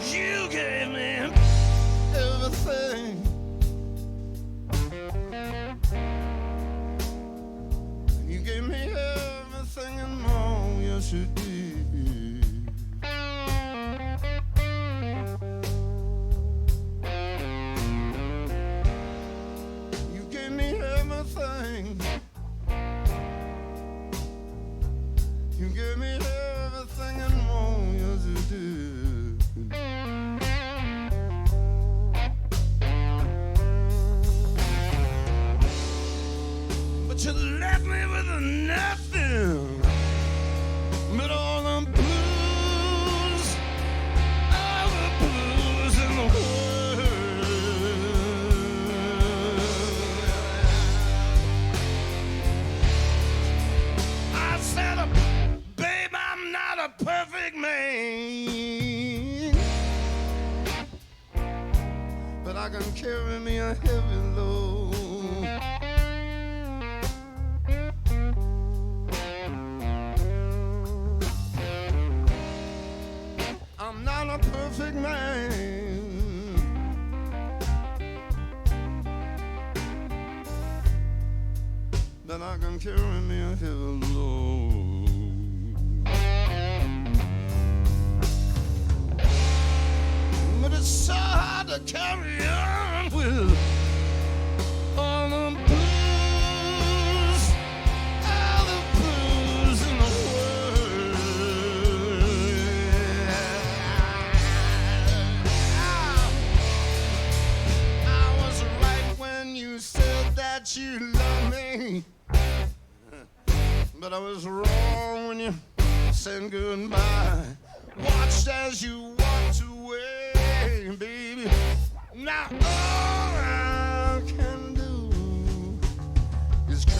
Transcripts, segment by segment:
You gave me everything. You gave me everything and more, yes you did. You gave me everything. You gave me everything and more, yes you did. But you left me with nothing but all the blues in the world. I said, babe, I'm not a perfect man, but I can carry me a heavy load. I'm not a perfect man, but I can carry me a heavy load. But it's so hard to carry on with all the blues in the world. I was right when you said that you love me, but I was wrong when you said goodbye. Watched as you walked away, baby. Now all I can do is cry.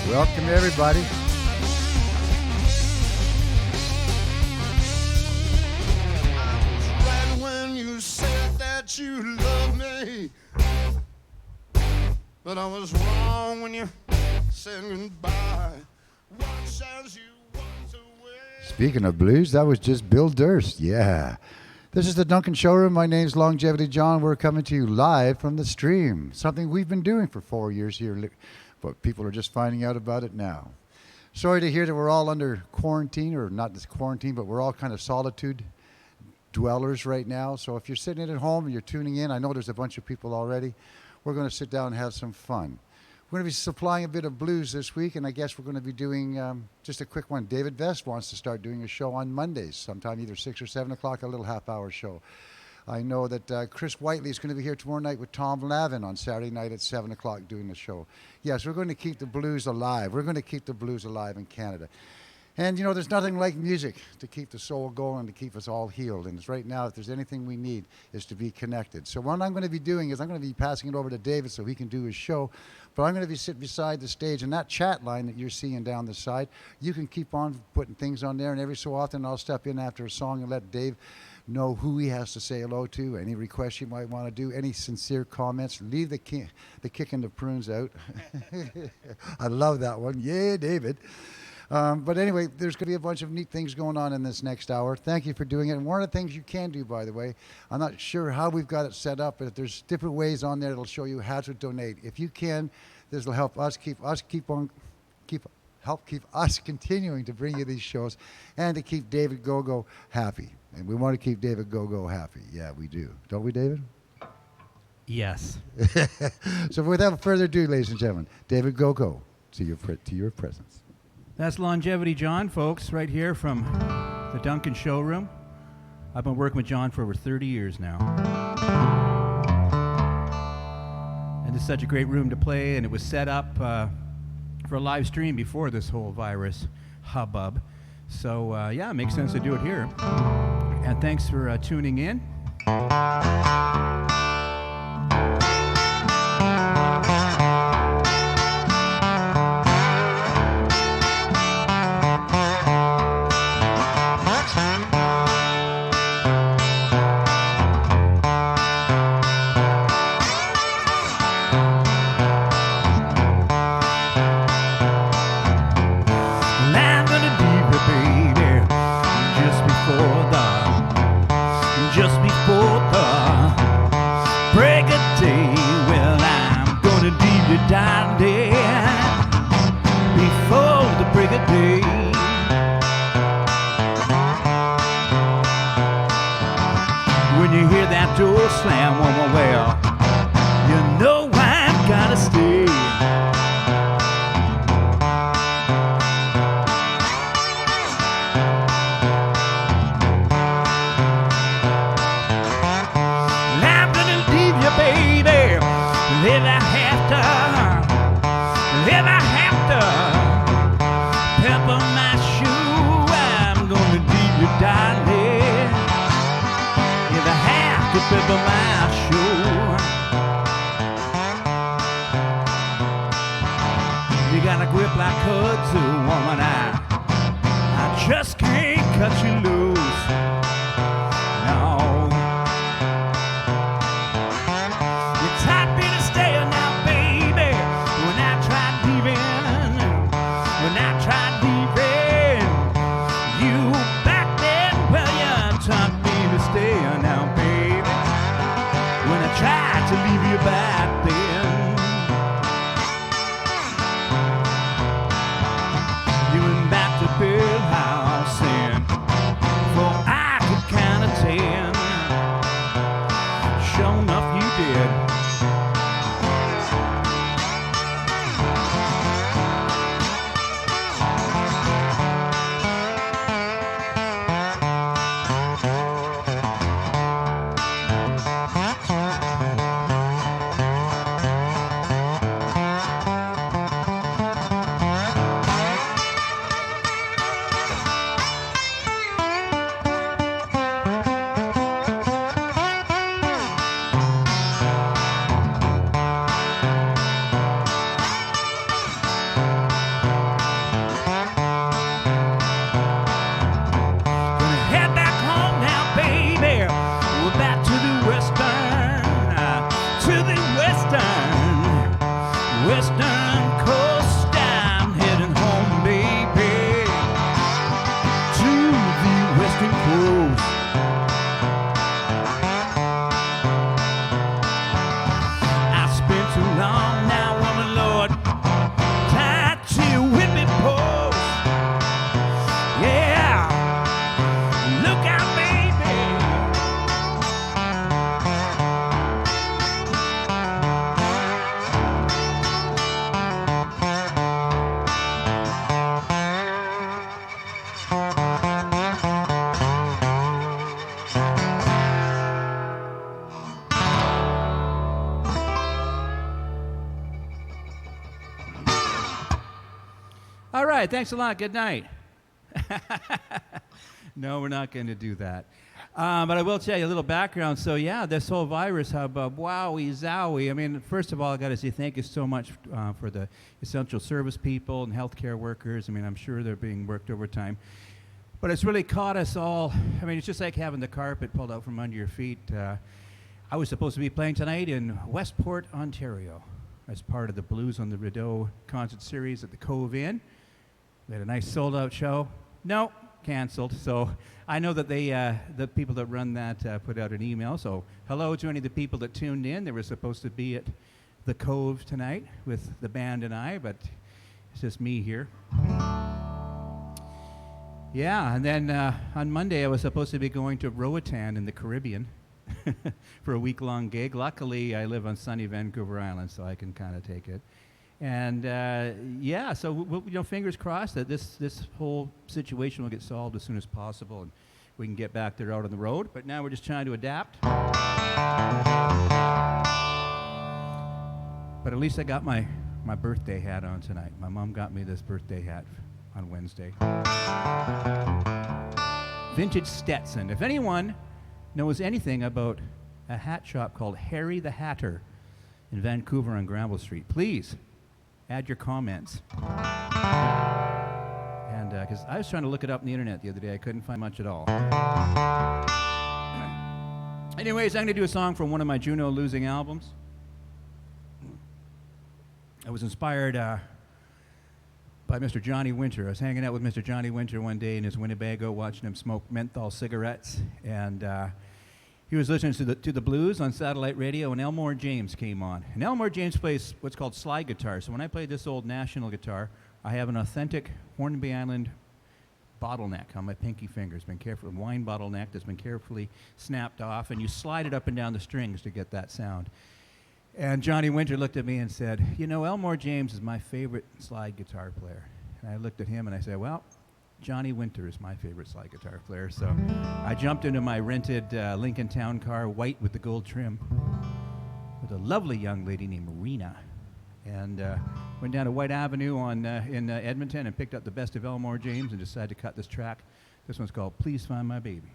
Welcome, everybody. I was right when you said that you loved me, but I was wrong when you said goodbye. Watch as you walked away. Speaking of blues, that was just Bill Durst. Yeah. This is the Duncan Showroom. My name's Longevity John. We're coming to you live from the stream, something we've been doing for 4 years here, but people are just finding out about it now. Sorry to hear that we're all under quarantine, or not this quarantine, but we're all kind of solitude dwellers right now. So if you're sitting at home and you're tuning in, I know there's a bunch of people already. We're going to sit down and have some fun. We're going to be supplying a bit of blues this week, and I guess we're going to be doing just a quick one. David Vest wants to start doing a show on Mondays, sometime either 6 or 7 o'clock, a little half-hour show. I know that Chris Whiteley is going to be here tomorrow night with Tom Lavin on Saturday night at 7 o'clock doing the show. Yes, we're going to keep the blues alive. We're going to keep the blues alive in Canada. And you know, there's nothing like music to keep the soul going, to keep us all healed. And it's right now, if there's anything we need, is to be connected. So what I'm going to be doing is I'm going to be passing it over to David so he can do his show. But I'm going to be sitting beside the stage, and that chat line that you're seeing down the side, you can keep on putting things on there. And every so often, I'll step in after a song and let Dave know who he has to say hello to, any requests you might want to do, any sincere comments. Leave the kicking the prunes out. I love that one. Yeah, David. But anyway, there's going to be a bunch of neat things going on in this next hour. Thank you for doing it. And one of the things you can do, by the way, I'm not sure how we've got it set up, but there's different ways on there that'll show you how to donate. If you can, this will help us keep us continuing to bring you these shows and to keep David Gogo happy. And we want to keep David Gogo happy. Yeah, we do. Don't we, David? Yes. So without further ado, ladies and gentlemen, David Gogo, to your presence. That's Longevity John, folks, right here from the Duncan Showroom. I've been working with John for over 30 years now. And it's such a great room to play, and it was set up for a live stream before this whole virus hubbub. So, yeah, it makes sense to do it here. And thanks for tuning in. Slam one more well, you know I've gotta stay. I'm gonna leave you, baby, if I have to pepper my shoe. I'm gonna leave you, darling, if I have to pepper my shoe. You got a grip like kudzu, woman. I just can't cut you loose. No. You taught me to stay now, baby. When I tried leaving, you back then, well, you taught me to stay now, baby. When I tried to leave you back then, you went back to Bill House and for I could count to 10. Sure enough, you did. All right, thanks a lot. Good night. No, we're not going to do that. But I will tell you a little background. So, yeah, this whole virus hubbub, wowie zowie. I mean, first of all, I got to say thank you so much for the essential service people and healthcare workers. I mean, I'm sure they're being worked overtime. But it's really caught us all. I mean, it's just like having the carpet pulled out from under your feet. I was supposed to be playing tonight in Westport, Ontario, as part of the Blues on the Rideau concert series at the Cove Inn. We had a nice sold-out show. No, canceled. So I know that the people that run that put out an email. So hello to any of the people that tuned in. They were supposed to be at the Cove tonight with the band and I, but it's just me here. Yeah, and then on Monday I was supposed to be going to Roatan in the Caribbean for a week-long gig. Luckily, I live on sunny Vancouver Island, so I can kind of take it. And yeah, so we'll, fingers crossed that this whole situation will get solved as soon as possible, and we can get back there out on the road. But now we're just trying to adapt. But at least I got my birthday hat on tonight. My mom got me this birthday hat on Wednesday. Vintage Stetson. If anyone knows anything about a hat shop called Harry the Hatter in Vancouver on Granville Street, please add your comments. And because I was trying to look it up on the internet the other day, I couldn't find much at all. Anyways, I'm going to do a song from one of my Juno losing albums. I was inspired by Mr. Johnny Winter. I was hanging out with Mr. Johnny Winter one day in his Winnebago, watching him smoke menthol cigarettes, and he was listening to the blues on satellite radio, and Elmore James came on. And Elmore James plays what's called slide guitar. So when I play this old National guitar, I have an authentic Hornby Island bottleneck on my pinky finger. It's been carefully, wine bottleneck that's been carefully snapped off, and you slide it up and down the strings to get that sound. And Johnny Winter looked at me and said, you know, Elmore James is my favorite slide guitar player. And I looked at him and I said, well, Johnny Winter is my favorite slide guitar player. So I jumped into my rented Lincoln Town car, white with the gold trim, with a lovely young lady named Marina. And went down to White Avenue in Edmonton and picked up the best of Elmore James and decided to cut this track. This one's called Please Find My Baby.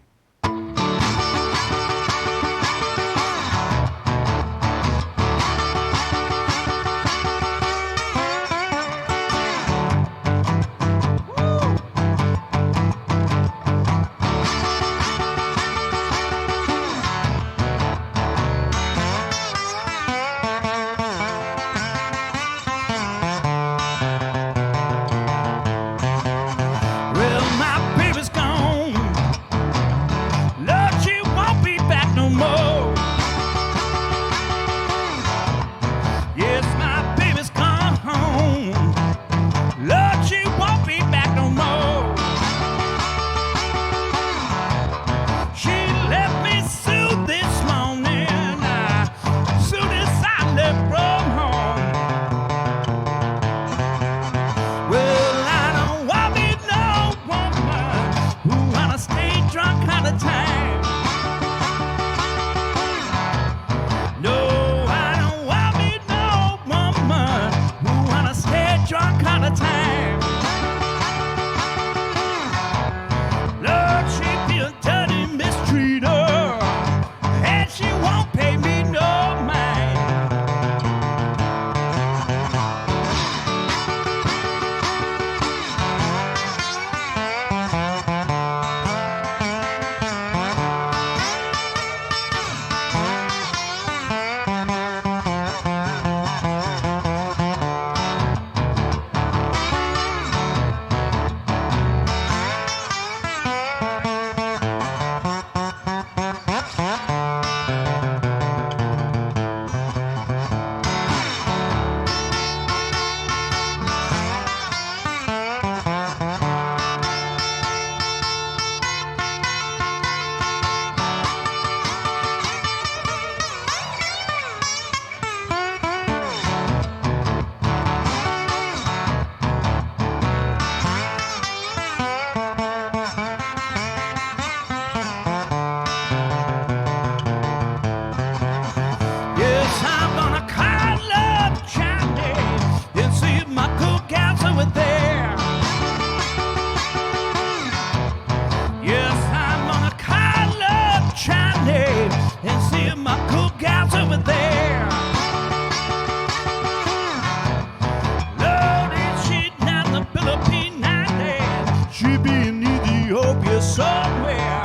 No more. maybe in Ethiopia somewhere.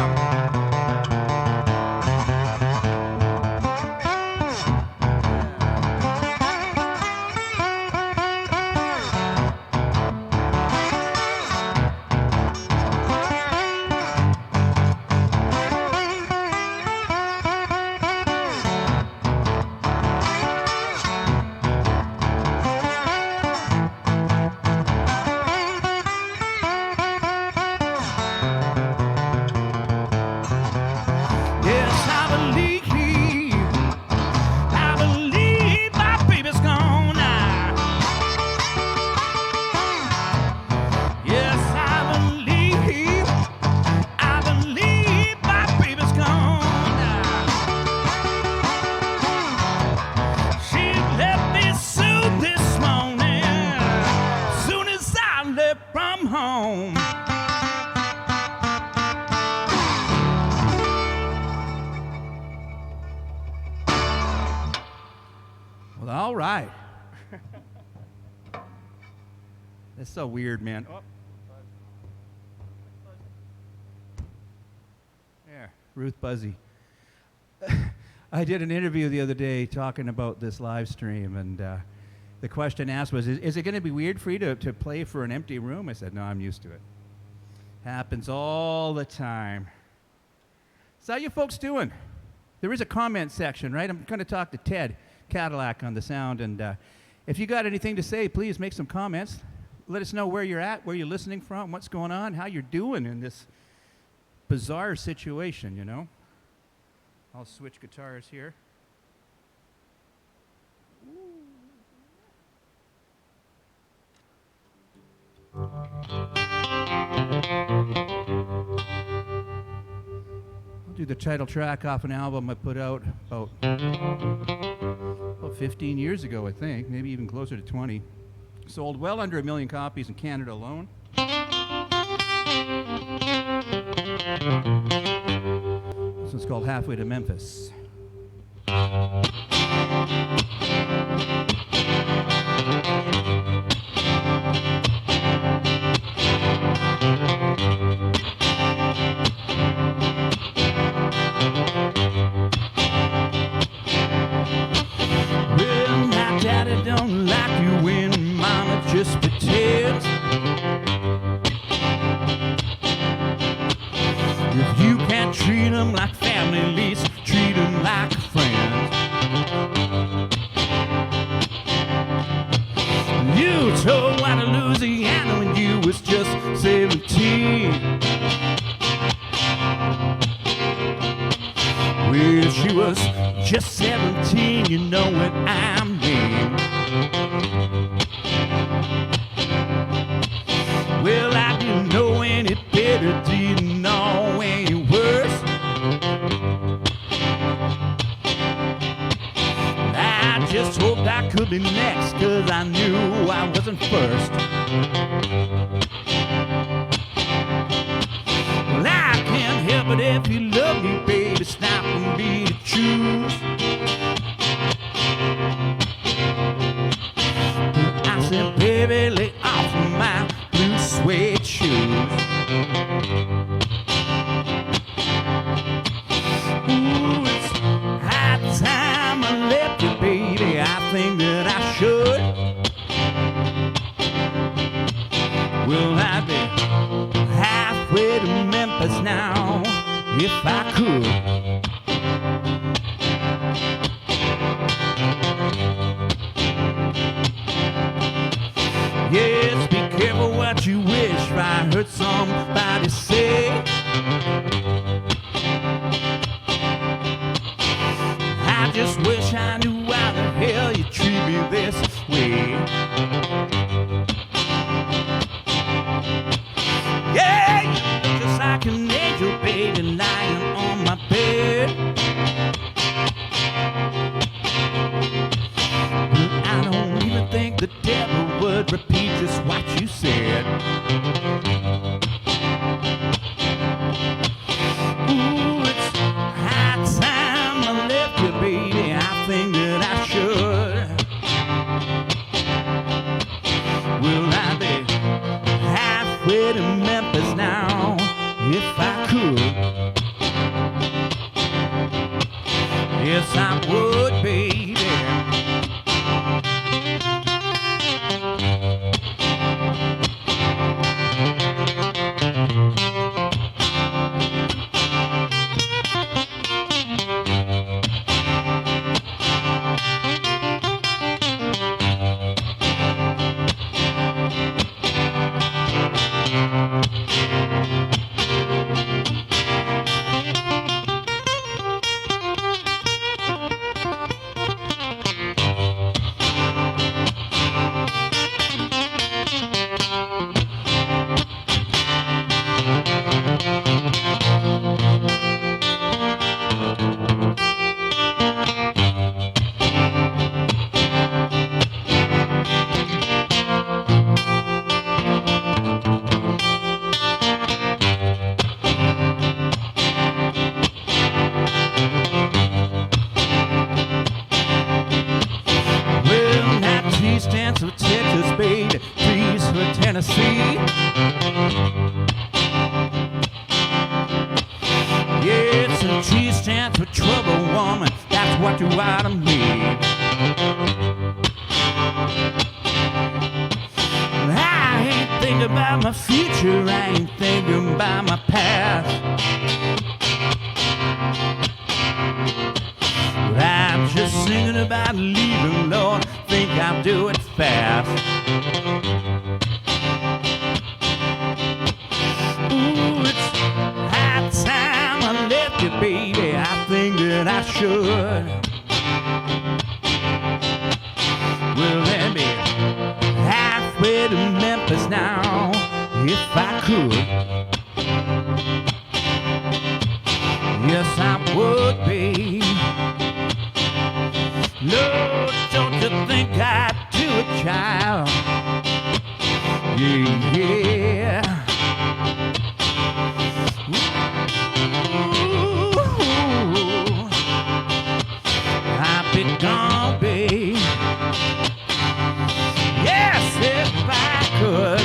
All right. That's so weird, man. Oh. There, Ruth Buzzy. I did an interview the other day talking about this live stream, and the question asked was, is it going to be weird for you to play for an empty room? I said, no, I'm used to it. Happens all the time. So how you folks doing? There is a comment section, right? I'm going to talk to Ted Cadillac on the sound, and if you got anything to say, please make some comments. Let us know where you're at, where you're listening from, what's going on, how you're doing in this bizarre situation, you know. I'll switch guitars here. I'll do the title track off an album I put out about 15 years ago, I think, maybe even closer to 20. Sold well under 1 million copies in Canada alone. This one's called Halfway to Memphis. Don't like you when mama just pretends. If you can't treat them like family, at least treat them like friends. You told out of Louisiana when you was just 17. Well, she was just 17, you know what I mean. Well, I didn't know any better, didn't know any worse. I just hoped I could be next, 'cause I knew I wasn't first. Well, I can't help it if you love me, baby, it's not for me to choose. I said, baby, lay off my blue suede shoes. Ooh, it's high time I left you, baby. I think that I should. Well, I'd be halfway to Memphis now if I could. Yes, be careful what you wish. I heard somebody say I just wish I knew why the hell you treat me this way. Yeah, you look just like an angel, baby, lying on my bed. I don't even think the devil would repeat just what you said. stands for trouble, woman. That's what you ought to mean. I ain't thinking about my future, I ain't thinking about my past. I'm just singing about leaving, Lord, think I'll do it fast. Ooh, it's high time I left you, baby, I think that I should. Well, let me halfway to Memphis now, if I could. Yes, I would be. Lord, don't you think I'd do it, child? Yeah, yeah. Ooh, I'd be gone, babe. Yes, if I could.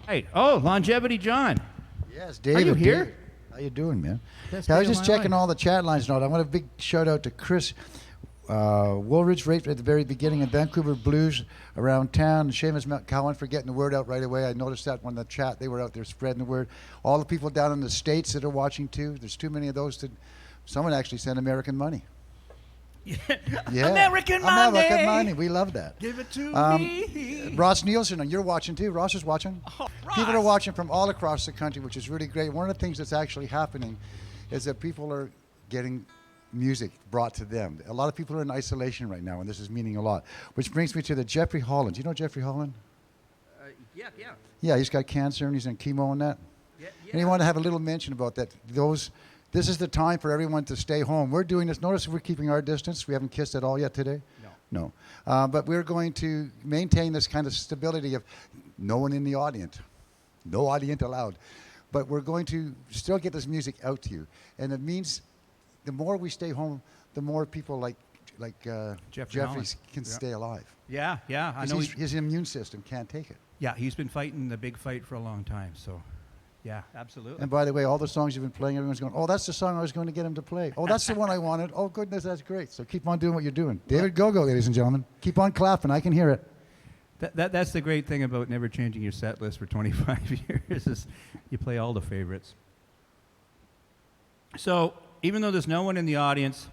Right. Oh, Longevity John. Yes, David. Are you here? David. How you doing, man? Best Yeah, I day was of just my checking life. all the chat lines now. I want a big shout out to Chris Woolridge right at the very beginning in Vancouver Blues around town. Seamus McCowan for getting the word out right away. I noticed that when the chat, they were out there spreading the word. All the people down in the States that are watching too. There's too many of those to... Someone actually sent American money. Yeah. American money. American money. We love that. Give it to me. Ross Nielsen, you're watching too. Ross is watching. Oh, People are Ross. watching from all across the country, which is really great. One of the things that's actually happening is that people are getting music brought to them. A lot of people are in isolation right now, and this is meaning a lot. Which brings me to the Jeffrey Holland. Do you know Jeffrey Holland? Yeah. Yeah, he's got cancer and he's on chemo and that. Yeah. And he wanted to have a little mention about that. This is the time for everyone to stay home. We're doing this. Notice we're keeping our distance. We haven't kissed at all yet today. No. But we're going to maintain this kind of stability of no one in the audience. No audience allowed. But we're going to still get this music out to you. And it means the more we stay home, the more people like Jeffrey Holland. can Yeah. stay alive. Yeah. I know. His immune system can't take it. Yeah, he's been fighting the big fight for a long time. So, yeah, absolutely. And by the way, all the songs you've been playing, everyone's going, oh, that's the song I was going to get him to play. Oh, that's the one I wanted. Oh, goodness, that's great. So keep on doing what you're doing. David Gogo, ladies and gentlemen. Keep on clapping. I can hear it. That's the great thing about never changing your set list for 25 years is you play all the favorites. So even though there's no one in the audience,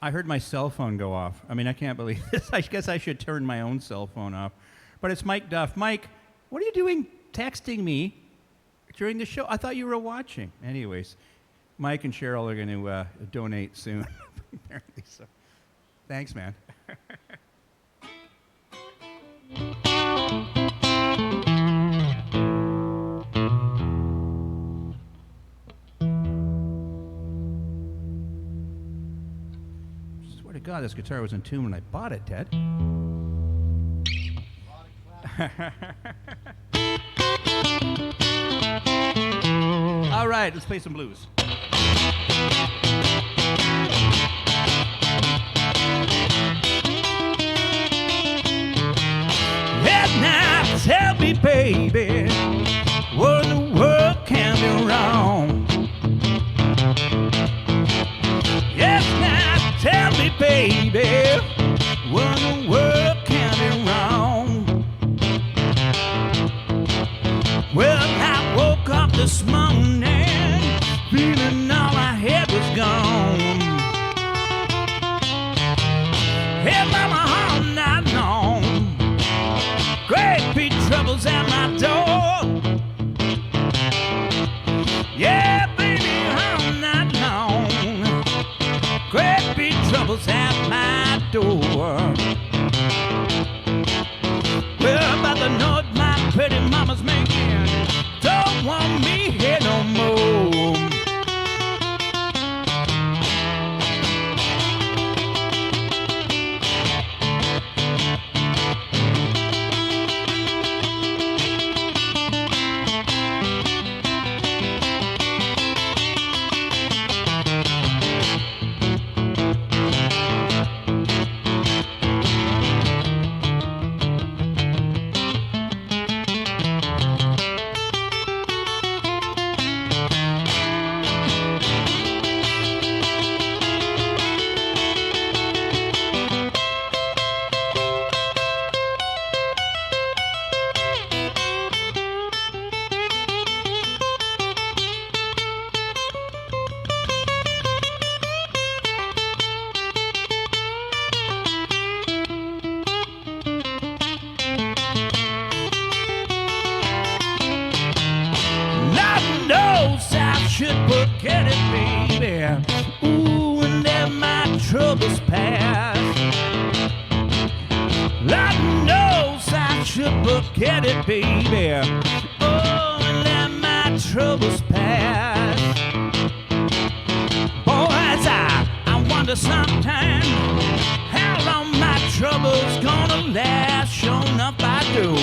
I heard my cell phone go off. I mean, I can't believe this. I guess I should turn my own cell phone off. But it's Mike Duff. Mike, what are you doing texting me during the show? I thought you were watching. Anyways, Mike and Cheryl are going to donate soon, apparently. So, thanks, man. Swear to God, this guitar was in tune when I bought it, Ted. All right, let's play some blues. And now tell me, baby, what in the world can be wrong? Yes, now tell me, baby, what in the world can be wrong? Well, I woke up this morning feeling all I had was gone. Had mama all night long, great big troubles at my door. Lord knows I should forget it, baby. Oh, and let my troubles pass. Boys, I wonder sometimes how long my trouble's gonna last. Sure enough, I do.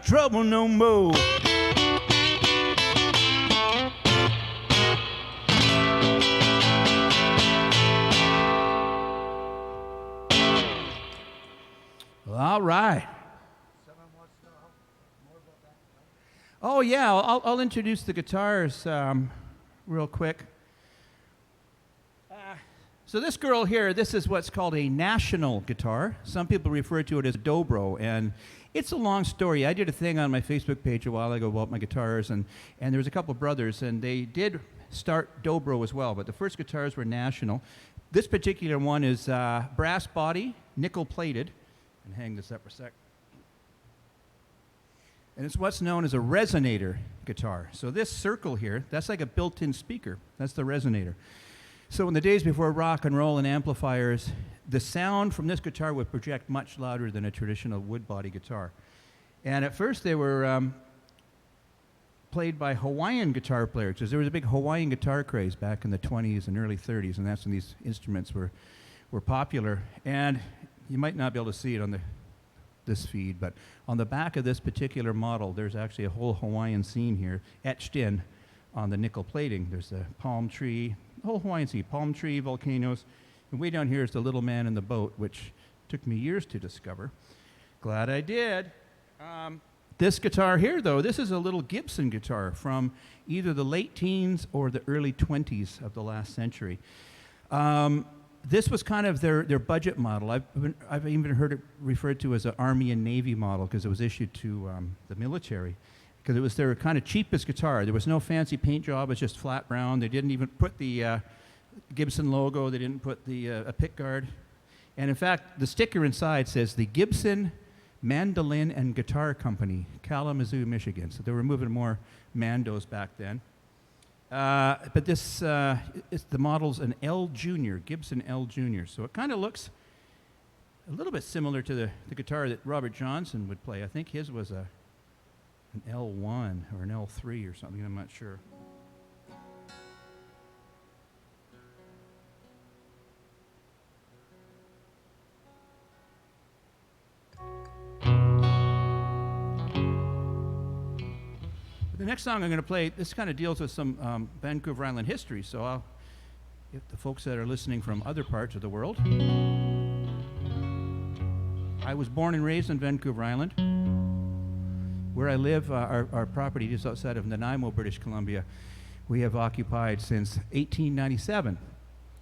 Trouble no more. All right. Oh yeah, I'll introduce the guitars real quick. So this girl here, this is what's called a national guitar. Some people refer to it as dobro, and it's a long story. I did a thing on my Facebook page a while ago about my guitars, and there was a couple of brothers, and they did start dobro as well, but the first guitars were national. This particular one is brass body, nickel plated. And hang this up for a sec. And it's what's known as a resonator guitar. So this circle here, that's like a built-in speaker. That's the resonator. So in the days before rock and roll and amplifiers, the sound from this guitar would project much louder than a traditional wood body guitar. And at first they were played by Hawaiian guitar players, because there was a big Hawaiian guitar craze back in the 20s and early 30s, and that's when these instruments were popular. And you might not be able to see it on this feed, but on the back of this particular model, there's actually a whole Hawaiian scene here etched in on the nickel plating. There's a palm tree, the whole Hawaiian scene, palm tree, volcanoes, and way down here is the little man in the boat, which took me years to discover. Glad I did. This guitar here, though, this is a little Gibson guitar from either the late teens or the early 20s of the last century. This was kind of their budget model. I've even heard it referred to as an Army and Navy model because it was issued to the military, because it was their kind of cheapest guitar. There was no fancy paint job. It was just flat brown. They didn't even put the Gibson logo. They didn't put a pick guard. And in fact, the sticker inside says the Gibson Mandolin and Guitar Company, Kalamazoo, Michigan. So they were moving more Mandos back then. But this, the model's an L Junior, Gibson L Junior. So it kind of looks a little bit similar to the guitar that Robert Johnson would play. I think his was an L1 or an L3 or something, I'm not sure. The next song I'm going to play, this kind of deals with some Vancouver Island history, so if the folks that are listening from other parts of the world. I was born and raised in Vancouver Island. Where I live, our property is outside of Nanaimo, British Columbia. We have occupied since 1897,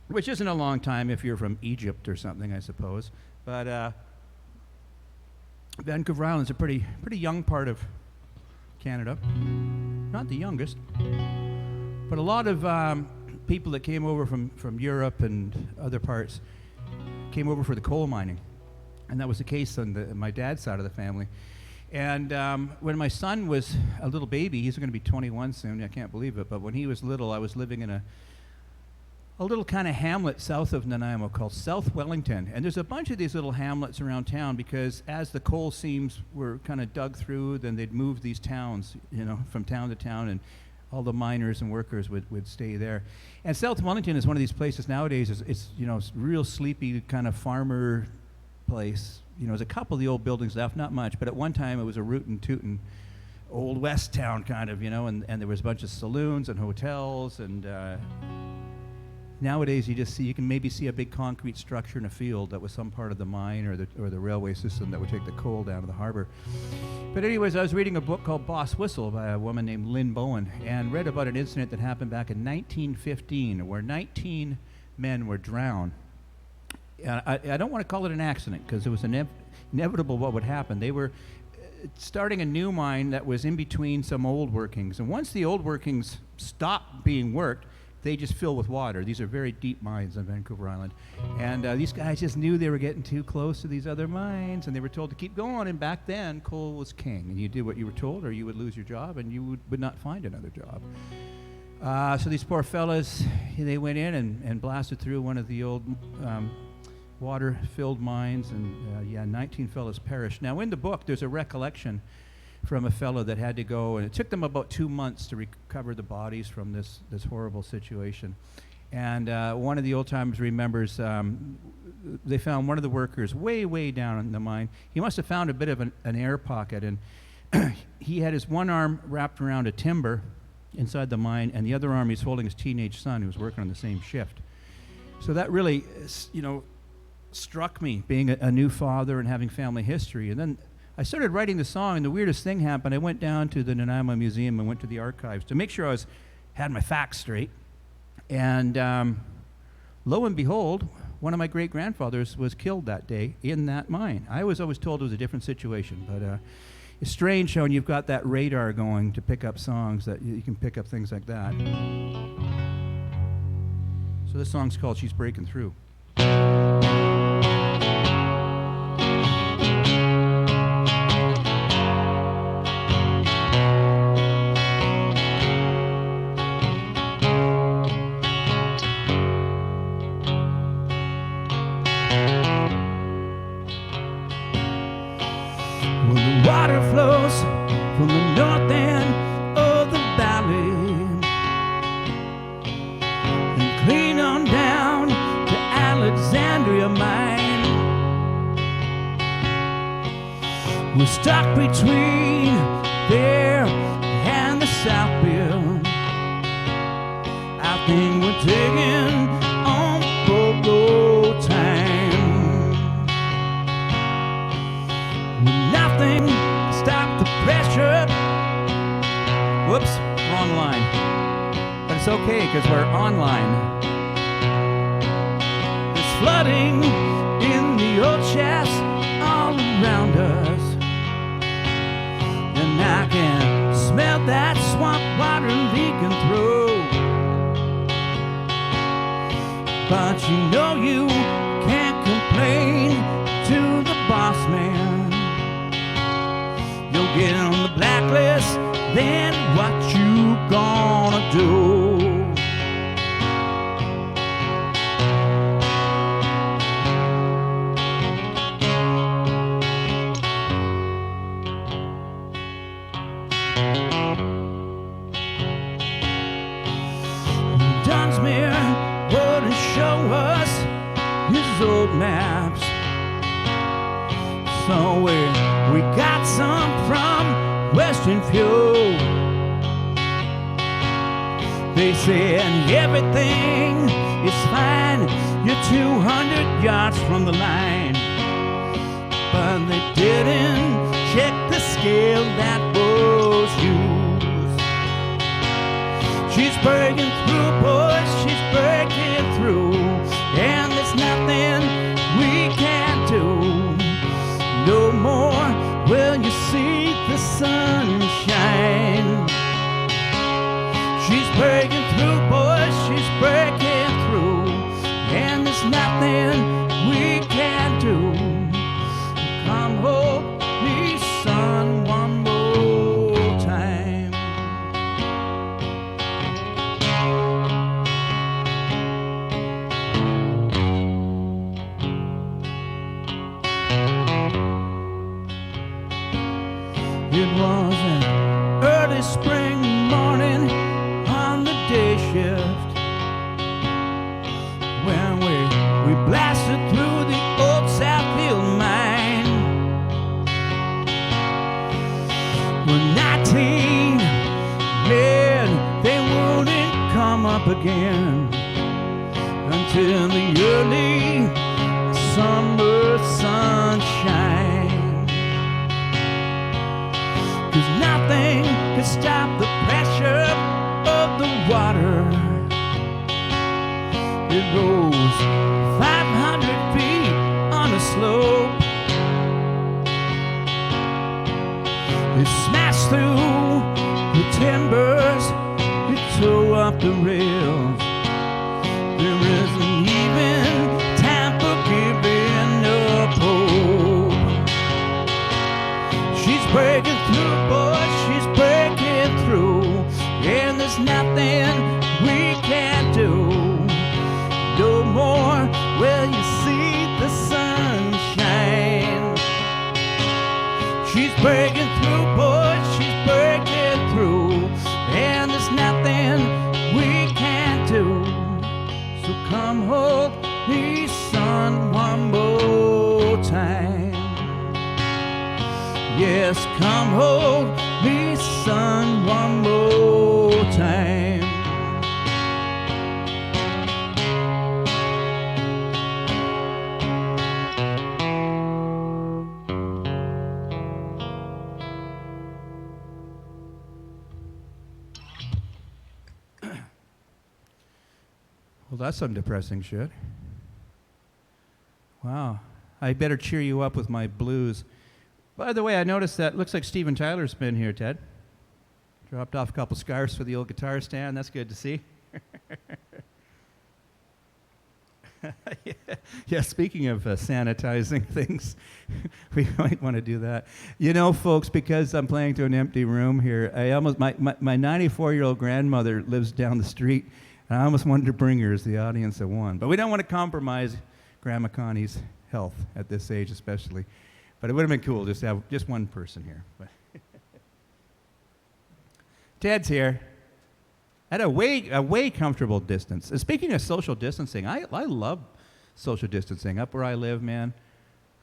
which isn't a long time if you're from Egypt or something, I suppose. But Vancouver Island is a pretty young part of Canada. Not the youngest, but a lot of people that came over from Europe and other parts came over for the coal mining, and that was the case on my dad's side of the family. And when my son was a little baby, he's going to be 21 soon, I can't believe it, but when he was little, I was living in a little kind of hamlet south of Nanaimo called South Wellington. And there's a bunch of these little hamlets around town because as the coal seams were kind of dug through, then they'd move these towns, from town to town, and all the miners and workers would stay there. And South Wellington is one of these places nowadays, it's real sleepy kind of farmer place. There's a couple of the old buildings left, not much, but at one time it was a rootin' tootin' old west town kind of, and there was a bunch of saloons and hotels, and nowadays you can maybe see a big concrete structure in a field that was some part of the mine or the railway system that would take the coal down to the harbor. But anyways, I was reading a book called Boss Whistle by a woman named Lynn Bowen, and read about an incident that happened back in 1915 where 19 men were drowned. And I don't want to call it an accident because it was inevitable what would happen. They were starting a new mine that was in between some old workings. And once the old workings stopped being worked, they just fill with water. These are very deep mines on Vancouver Island. And these guys just knew they were getting too close to these other mines, and they were told to keep going. And back then, coal was king. And you did what you were told, or you would lose your job, and you would not find another job. So these poor fellas, they went in and blasted through one of the old water-filled mines, and 19 fellas perished. Now, in the book, there's a recollection from a fellow that had to go, and it took them about 2 months to recover the bodies from this horrible situation. And one of the old-timers remembers they found one of the workers way down in the mine. He must have found a bit of an air pocket, and he had his one arm wrapped around a timber inside the mine, and the other arm he's holding his teenage son who was working on the same shift. So that really, struck me, being a new father and having family history. And then I started writing the song, and the weirdest thing happened. I went down to the Nanaimo Museum and went to the archives to make sure I had my facts straight. And lo and behold, one of my great-grandfathers was killed that day in that mine. I was always told it was a different situation, but it's strange how when you've got that radar going to pick up songs that you can pick up things like that. So this song's called She's Breaking Through. Water flows from the north end of the valley and clean on down to Alexandria mine. We're stuck between there and the South Bill. I think we're taking on Gogo time. Nothing stop the pressure. Whoops, wrong line. But it's okay because we're online. There's flooding in the old shafts all around us, and I can smell that swamp water leaking through. But you can't complain to the boss man. You'll get on the blacklist, then what you gonna do? Dunsmuir wouldn't show us his old maps, so we got some from Western Fuel. They said everything is fine, you're 200 yards from the line, but they didn't check the scale that was used. She's breaking through, boys, she's breaking through, and there's nothing we can do. No more will you see the sunshine. She's breaking through, boys, she's breaking through, and there's nothing we can do. Come hold me, son, one more time. till the early summer sunshine. 'Cause nothing can stop the pressure of the water. It rose 500 feet on a slope. It smashed through the timbers, it tore up the rails. There isn't even time for giving up hope. She's breaking through, boy, she's breaking through. And there's nothing we can't do. No more will you see the sunshine. She's breaking through, boy, she's breaking through. And there's nothing we can't do. So come hold me, son, one more time. Yes, come hold me, son, one more time. Well, that's some depressing shit. Wow. I better cheer you up with my blues. By the way, I noticed that looks like Steven Tyler's been here, Ted. Dropped off a couple scarves for the old guitar stand. That's good to see. Yeah, speaking of sanitizing things, we might want to do that. You know, folks, because I'm playing to an empty room here, my 94-year-old grandmother lives down the street, and I almost wanted to bring her as the audience of one. But we don't want to compromise Grandma Connie's health at this age especially. But it would have been cool just to have just one person here. But Ted's here at a way comfortable distance. And speaking of social distancing, I love social distancing. Up where I live, man,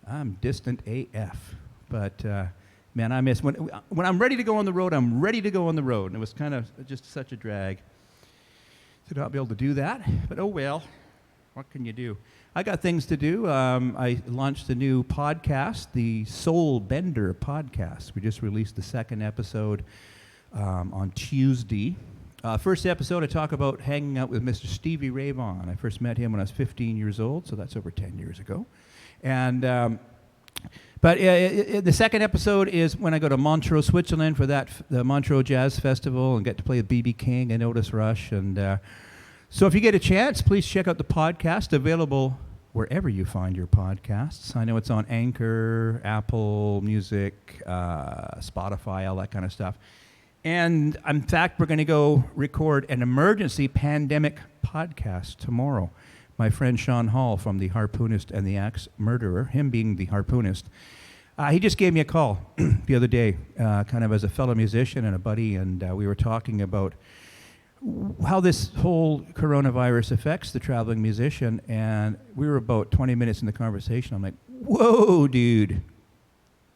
I'm distant AF. But, man, I miss when I'm ready to go on the road, I'm ready to go on the road. And it was kind of just such a drag to not be able to do that. But oh well, what can you do? I got things to do. I launched a new podcast, the Soul Bender podcast. We just released the second episode on Tuesday. First episode, I talk about hanging out with Mr. Stevie Ray Vaughan. I first met him when I was 15 years old, so that's over 10 years ago. And but the second episode is when I go to Montreux, Switzerland for the Montreux Jazz Festival and get to play with B.B. King and Otis Rush. And so if you get a chance, please check out the podcast, available wherever you find your podcasts. I know it's on Anchor, Apple Music, Spotify, all that kind of stuff. And in fact, we're going to go record an emergency pandemic podcast tomorrow. My friend Sean Hall from The Harpoonist and the Axe Murderer, him being the harpoonist, he just gave me a call the other day, kind of as a fellow musician and a buddy, and we were talking about how this whole coronavirus affects the traveling musician, and we were about 20 minutes in the conversation. I'm like, whoa, dude,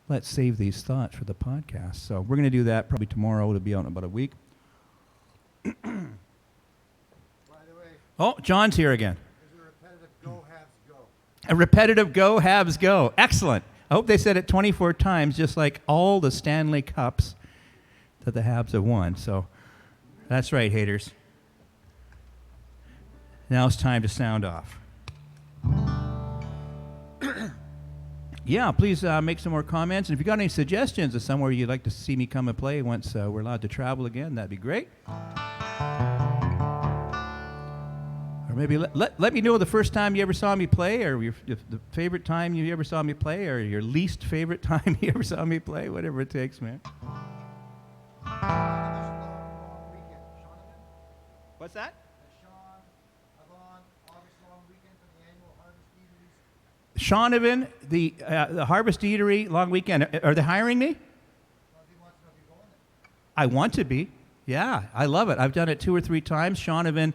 let's save these thoughts for the podcast. So we're going to do that probably tomorrow. It'll be out in about a week. By the way, oh, John's here again. There's a repetitive go, Habs, go. A repetitive go, Habs, go. Excellent. I hope they said it 24 times, just like all the Stanley Cups that the Habs have won. So that's right, haters. Now it's time to sound off. Yeah, please make some more comments. And if you got any suggestions of somewhere you'd like to see me come and play once we're allowed to travel again, that'd be great. Or maybe let me know the first time you ever saw me play, or the favorite time you ever saw me play, or your least favorite time you ever saw me play, whatever it takes, man. What's that? Shaunavon, the Harvest Eatery long weekend. Are they hiring me? I want to be. Yeah, I love it. I've done it 2 or 3 times. Shaunavon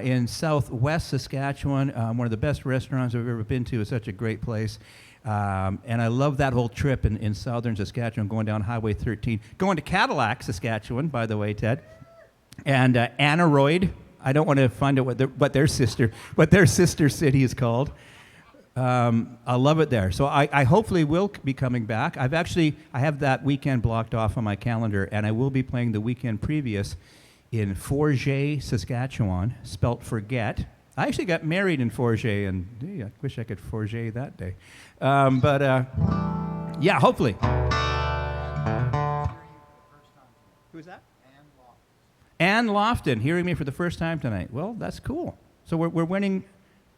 in southwest Saskatchewan, one of the best restaurants I've ever been to. It's such a great place. And I love that whole trip in southern Saskatchewan, going down Highway 13. Going to Cadillac, Saskatchewan, by the way, Ted. And Aneroid, I don't want to find out what their sister city is called. I love it there. So I hopefully will be coming back. I have that weekend blocked off on my calendar, and I will be playing the weekend previous in Forget, Saskatchewan, spelt forget. I actually got married in Forget, and I wish I could Forget that day. Yeah, hopefully. Who's that? Ann Lofton, hearing me for the first time tonight. Well, that's cool. So we're winning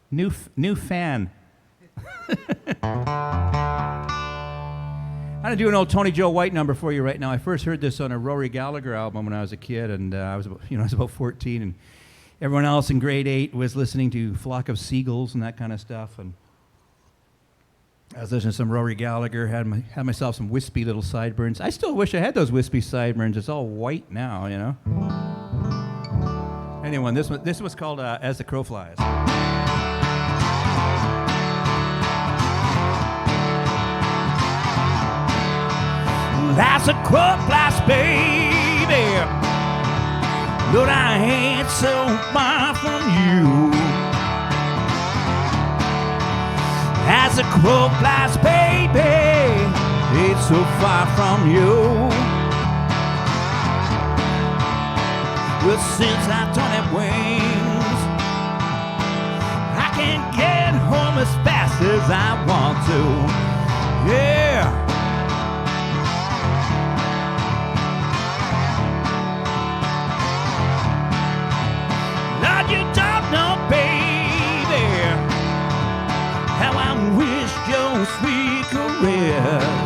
new fan. I'm going to do an old Tony Joe White number for you right now. I first heard this on a Rory Gallagher album when I was a kid, and I was about 14, and everyone else in grade 8 was listening to Flock of Seagulls and that kind of stuff. And I was listening to some Rory Gallagher, had myself some wispy little sideburns. I still wish I had those wispy sideburns. It's all white now, you know. Anyway, this was called As the Crow Flies. As a crow flies, baby, Lord, I ain't so far from you. As a crow flies, baby, it's so far from you. Well, since I don't have wings, I can't get home as fast as I want to. Yeah. Lord, you don't know, baby, how I wish your sweet caress.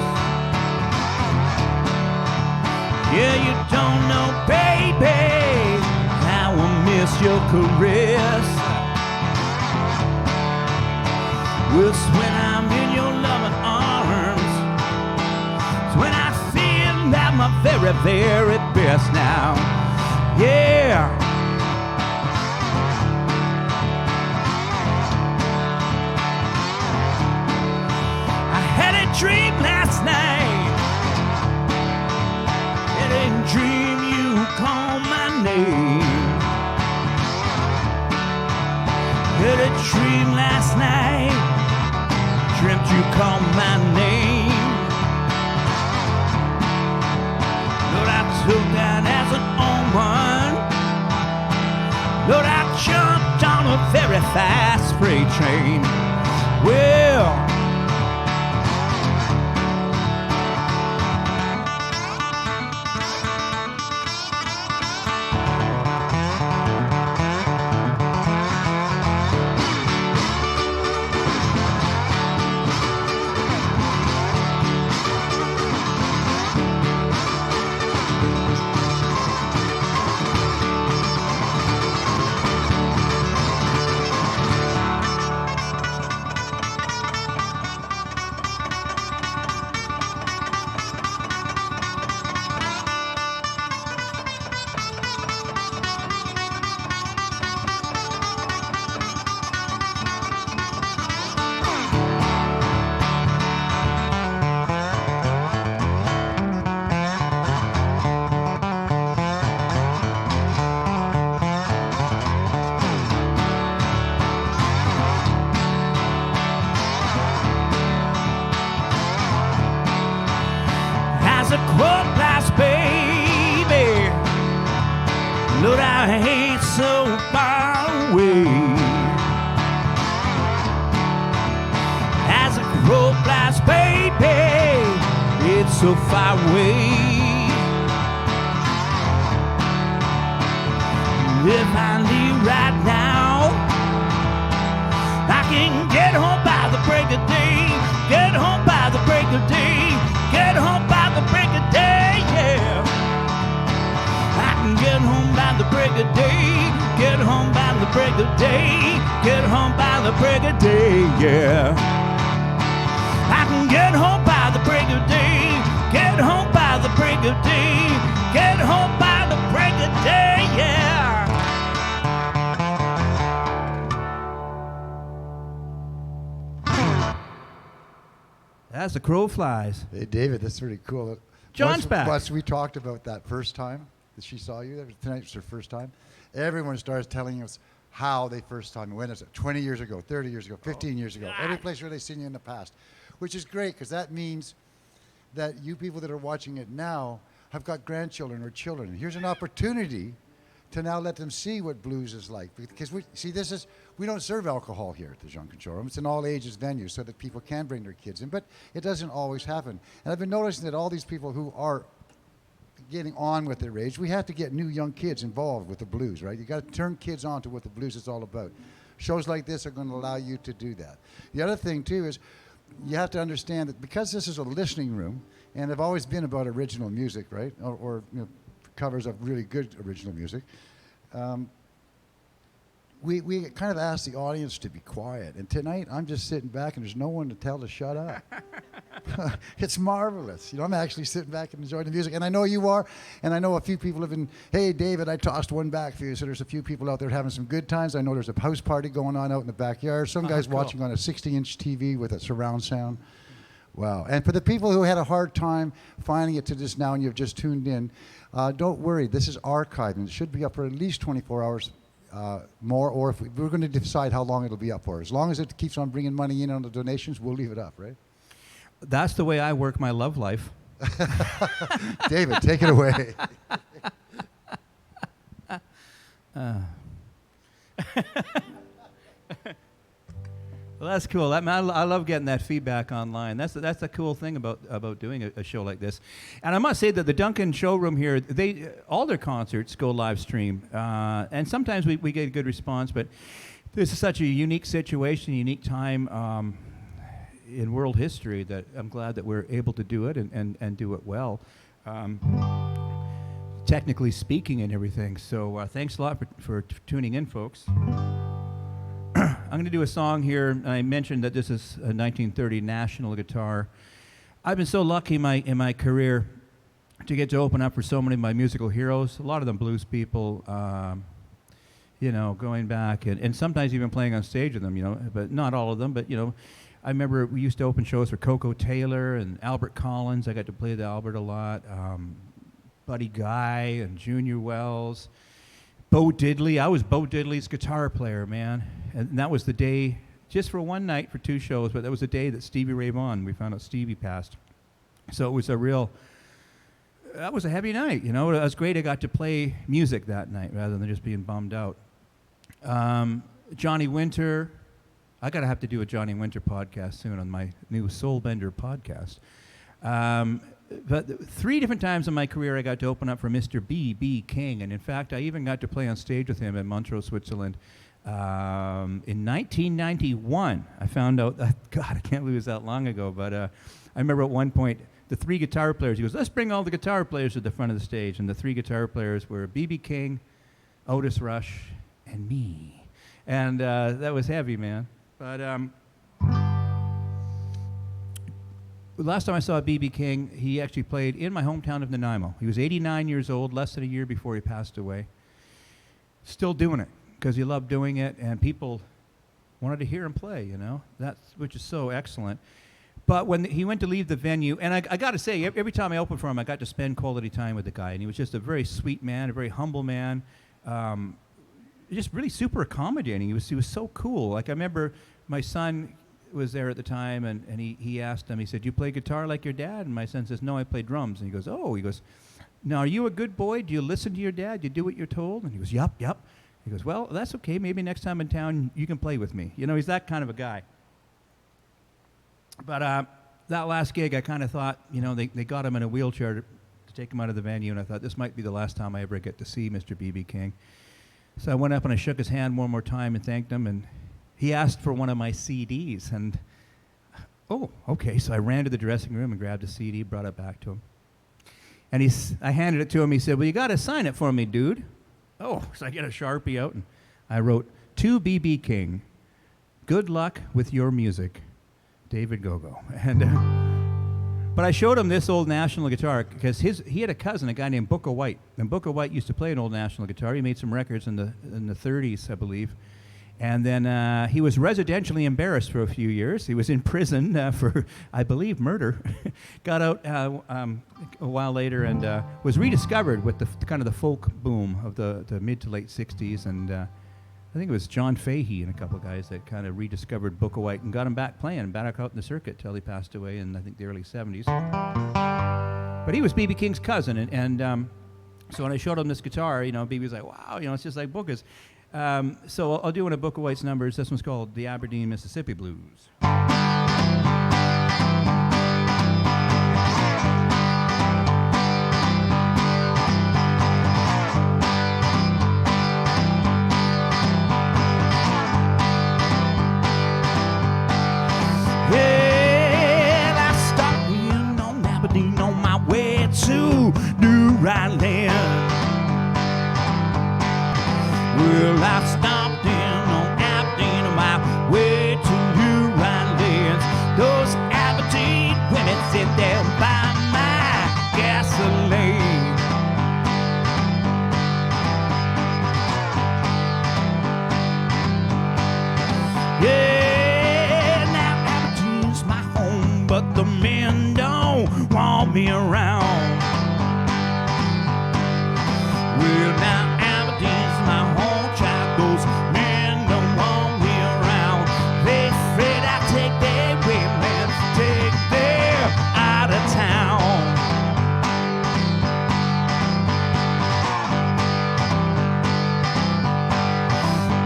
Yeah, you don't know, baby, how I miss your caress. Well, it's when I'm in your loving arms, it's when I feel at my very, very best now. Yeah. Dream last night, it ain't dream you call my name. Had a dream last night, dreamt you call my name. Lord, I took that as an omen. Lord, I jumped on a very fast freight train. Well, a crow flies, baby, Lord, I ain't so far away. As a crow flies, baby, it's so far away. If I leave right now, I can get home by the break of day. Get home by the break of day. Get home by the break of day, yeah. I can get home by the break of day. Get home by the break of day. Get home by the break of day, yeah. I can get home by the break of day. Get home by the break of day. Get home by the break of day, yeah. As the crow flies. Hey, David, that's pretty cool. John's back. Plus, we talked about that first time that she saw you. Tonight was her first time. Everyone starts telling us how they first time. When is it? 20 years ago, 30 years ago, 15 years ago. Every place where they've seen you in the past, which is great because that means that you people that are watching it now have got grandchildren or children. And here's an opportunity to now let them see what blues is like. Because we don't serve alcohol here at the Drunken Showroom. It's an all ages venue so that people can bring their kids in, but it doesn't always happen. And I've been noticing that all these people who are getting on with their age, we have to get new young kids involved with the blues, right? You got to turn kids on to what the blues is all about. Shows like this are going to allow you to do that. The other thing too is you have to understand that because this is a listening room, and they've always been about original music, right? Or covers of really good original music. We kind of ask the audience to be quiet. And tonight, I'm just sitting back, and there's no one to tell to shut up. It's marvelous. I'm actually sitting back and enjoying the music. And I know you are. And I know a few people have been, hey, David, I tossed one back for you. So there's a few people out there having some good times. I know there's a house party going on out in the backyard. Some guy's cool. watching on a 60-inch TV with a surround sound. Wow. And for the people who had a hard time finding it to this now and you've just tuned in, don't worry. This is archived, and it should be up for at least 24 hours more, or if we're going to decide how long it'll be up for. As long as it keeps on bringing money in on the donations, we'll leave it up, right? That's the way I work my love life. David, take it away. Well, that's cool. I love getting that feedback online. That's the cool thing about doing a show like this. And I must say that the Duncan Showroom here, all their concerts go live stream, and sometimes we get a good response. But this is such a unique situation, unique time in world history that I'm glad that we're able to do it and do it well, technically speaking and everything. So thanks a lot for tuning in, folks. I'm going to do a song here. I mentioned that this is a 1930 National guitar. I've been so lucky in my career to get to open up for so many of my musical heroes, a lot of them blues people, going back, and sometimes even playing on stage with them, but not all of them. But, I remember we used to open shows for Coco Taylor and Albert Collins. I got to play with Albert a lot. Buddy Guy and Junior Wells. Bo Diddley. I was Bo Diddley's guitar player, man. And that was the day, just for one night for 2 shows, but that was the day that Stevie Ray Vaughan, we found out Stevie passed. So it was that was a heavy night, It was great I got to play music that night rather than just being bummed out. Johnny Winter. I got to have to do a Johnny Winter podcast soon on my new Soulbender podcast. But 3 different times in my career I got to open up for Mr. B.B. King. And in fact, I even got to play on stage with him in Montreux, Switzerland. In 1991, I found out that, God, I can't believe it was that long ago, but I remember at one point, the 3 guitar players, he goes, let's bring all the guitar players to the front of the stage. And the 3 guitar players were B.B. King, Otis Rush, and me. And that was heavy, man. But last time I saw B.B. King, he actually played in my hometown of Nanaimo. He was 89 years old, less than a year before he passed away. Still doing it because he loved doing it, and people wanted to hear him play, which is so excellent. But when he went to leave the venue, and I got to say, every time I opened for him, I got to spend quality time with the guy, and he was just a very sweet man, a very humble man, just really super accommodating. He was so cool. Like, I remember my son was there at the time, and he asked him, he said, do you play guitar like your dad? And my son says, no, I play drums. And he goes, now, are you a good boy? Do you listen to your dad? Do you do what you're told? And he goes, yep. He goes, well, that's okay. Maybe next time in town you can play with me. He's that kind of a guy. But that last gig, I kind of thought, they got him in a wheelchair to take him out of the venue, and I thought this might be the last time I ever get to see Mr. B.B. King. So I went up and I shook his hand one more time and thanked him, and he asked for one of my CDs, and okay. So I ran to the dressing room and grabbed a CD, brought it back to him. And I handed it to him. He said, well, you got to sign it for me, dude. So I get a Sharpie out, and I wrote, to B.B. King, good luck with your music, David Gogo. And but I showed him this old National guitar because he had a cousin, a guy named Booker White. And Booker White used to play an old National guitar. He made some records in the 30s, I believe. And then he was residentially embarrassed for a few years. He was in prison for, I believe, murder. Got out a while later and was rediscovered with the kind of the folk boom of the mid to late 60s. And I think it was John Fahey and a couple of guys that kind of rediscovered Book of White and got him back playing, back out in the circuit till he passed away in, I think, the early 70s. But he was B.B. King's cousin. And so when I showed him this guitar, B.B. was like, wow, it's just like Booker's. So I'll do one of Book of White's numbers. This one's called the Aberdeen, Mississippi Blues. Well, I stopped in on Aberdeen on my way to New Ryland. Well, I stopped in on Aberdeen on my way to New Rylands. Those Aberdeen women sit there by my gasoline. Yeah, now Aberdeen's my home, but the men don't want me around. Well, now Aberdeen's my home, child. Those men don't want me around. They afraid I take their women, take them out of town.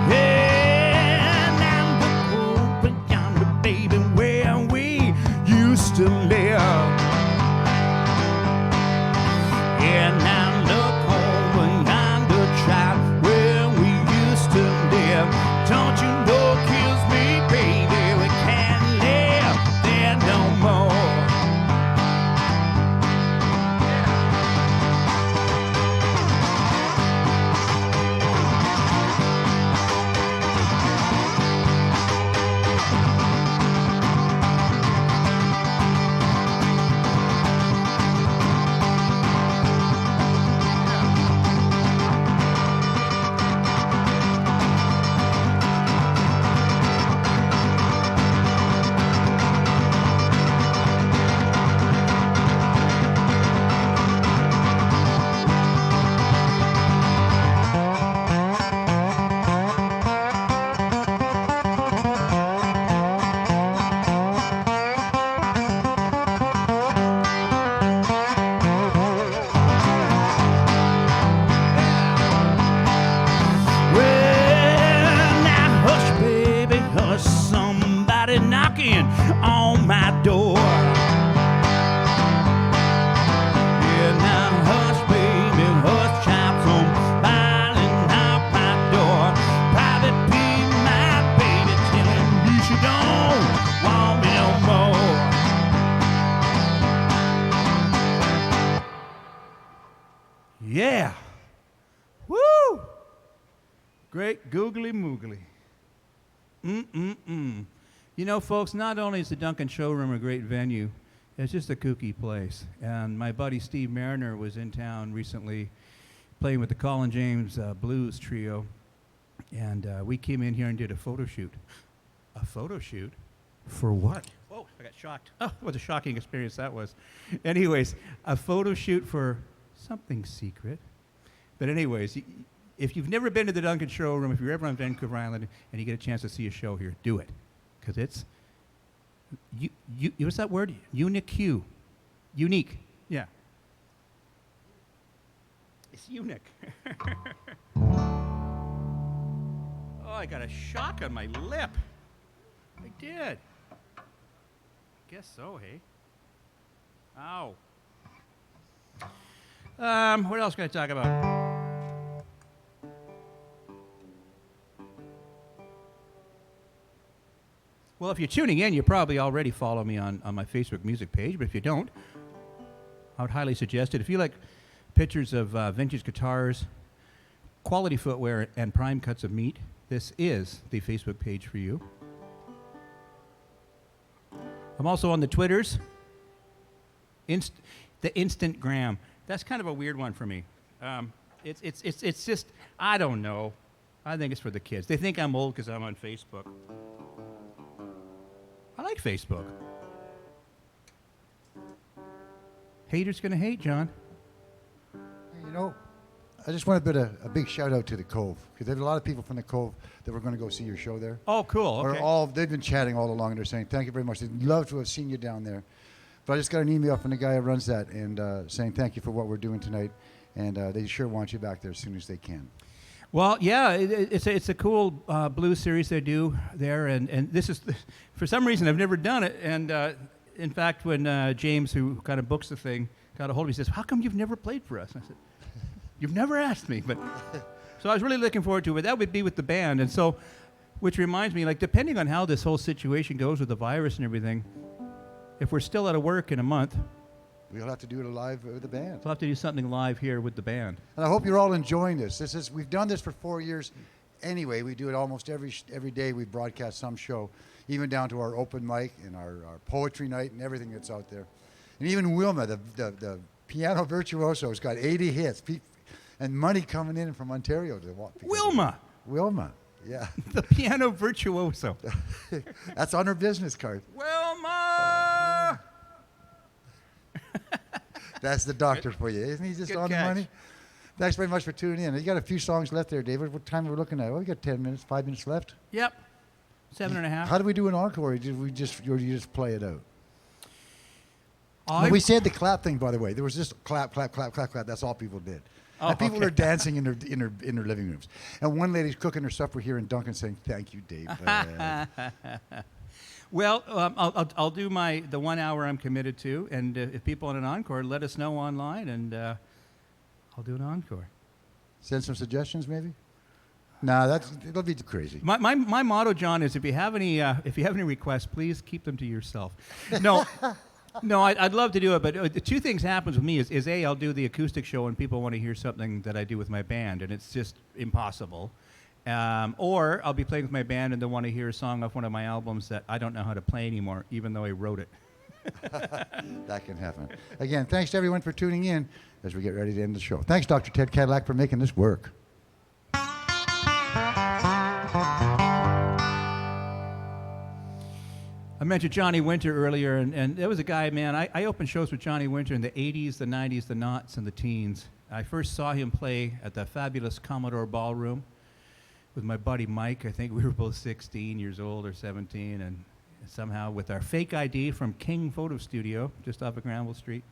Yeah, now look over yonder, baby, where we used to live. Yeah, now look over yonder, child, where we used to live. Don't you know, kills me, baby, we can't live there no more. Well, now hush, baby, hush, somebody knocking on my door. Yeah, now hush, baby, hush, child, somebody knock my door. Private be my baby, telling me she don't want me no more. Yeah. Woo! Great googly moogly. Folks, not only is the Duncan Showroom a great venue, it's just a kooky place. And my buddy Steve Mariner was in town recently playing with the Colin James Blues Trio. And we came in here and did a photo shoot. A photo shoot? For what? Whoa, I got shocked. Oh, what a shocking experience that was. Anyways, a photo shoot for something secret. But anyways, if you've never been to the Duncan Showroom, if you're ever on Vancouver Island and you get a chance to see a show here, do it. Because it's, what's that word? Unique. Unique, yeah. It's unique. Oh, I got a shock on my lip. I did. Guess so, hey? Ow. What else can I talk about? Well, if you're tuning in, you probably already follow me on my Facebook music page, but if you don't, I would highly suggest it. If you like pictures of vintage guitars, quality footwear, and prime cuts of meat, this is the Facebook page for you. I'm also on the Twitters, the Instantgram. That's kind of a weird one for me. It's just, I don't know. I think it's for the kids. They think I'm old because I'm on Facebook. I like Facebook. Haters gonna hate, John. You know, I just want to put a big shout out to the Cove, because there's a lot of people from the Cove that were going to go see your show there. Oh, cool. Okay. They've been chatting all along, and they're saying thank you very much. They'd love to have seen you down there. But I just got an email from the guy who runs that, and saying thank you for what we're doing tonight, and they sure want you back there as soon as they can. Well, yeah, it's a cool blues series they do there, and this is, for some reason, I've never done it. And in fact, when James, who kind of books the thing, got a hold of me, he says, "How come you've never played for us?" And I said, "You've never asked me." But so I was really looking forward to it. But that would be with the band, and so, which reminds me, like, depending on how this whole situation goes with the virus and everything, if we're still out of work in a month, we'll have to do it live with the band. we'll have to do something live here with the band. And I hope you're all enjoying this. We've done this for 4 years. Anyway, we do it almost every day. We broadcast some show, even down to our open mic and our poetry night and everything that's out there. And even Wilma, the piano virtuoso, has got 80 hits, and money coming in from Ontario to watch. Wilma, yeah. The piano virtuoso. That's on her business card. Wilma! That's the doctor for you. Isn't he just Good on catch. the money? Thanks very much for tuning in. You got a few songs left there, David. What time are we looking at? Oh, we got 10 minutes, 5 minutes left. Yep. 7.5. How do we do an encore? Or did you just play it out? I- We said the clap thing, by the way. There was just clap, clap, clap, clap, clap. That's all people did. Oh, and people okay. are dancing in their living rooms. And one lady's cooking her supper here in Duncan, saying, "Thank you, Dave." Well, I'll do the 1 hour I'm committed to, and if people want an encore, let us know online, and I'll do an encore. Send some suggestions, maybe. Nah, it'll be crazy. My motto, John, is if you have any requests, please keep them to yourself. No. No, I'd love to do it, but two things happens with me is A, I'll do the acoustic show and people want to hear something that I do with my band, and it's just impossible. Or I'll be playing with my band and they want to hear a song off one of my albums that I don't know how to play anymore, even though I wrote it. That can happen. Again, thanks to everyone for tuning in as we get ready to end the show. Thanks, Dr. Ted Cadillac, for making this work. I mentioned Johnny Winter earlier, and there was a guy, man, I opened shows with Johnny Winter in the 80s, the 90s, the noughts, and the teens. I first saw him play at the fabulous Commodore Ballroom with my buddy Mike. I think we were both 16 years old or 17, and somehow with our fake ID from King Photo Studio, just off of Granville Street,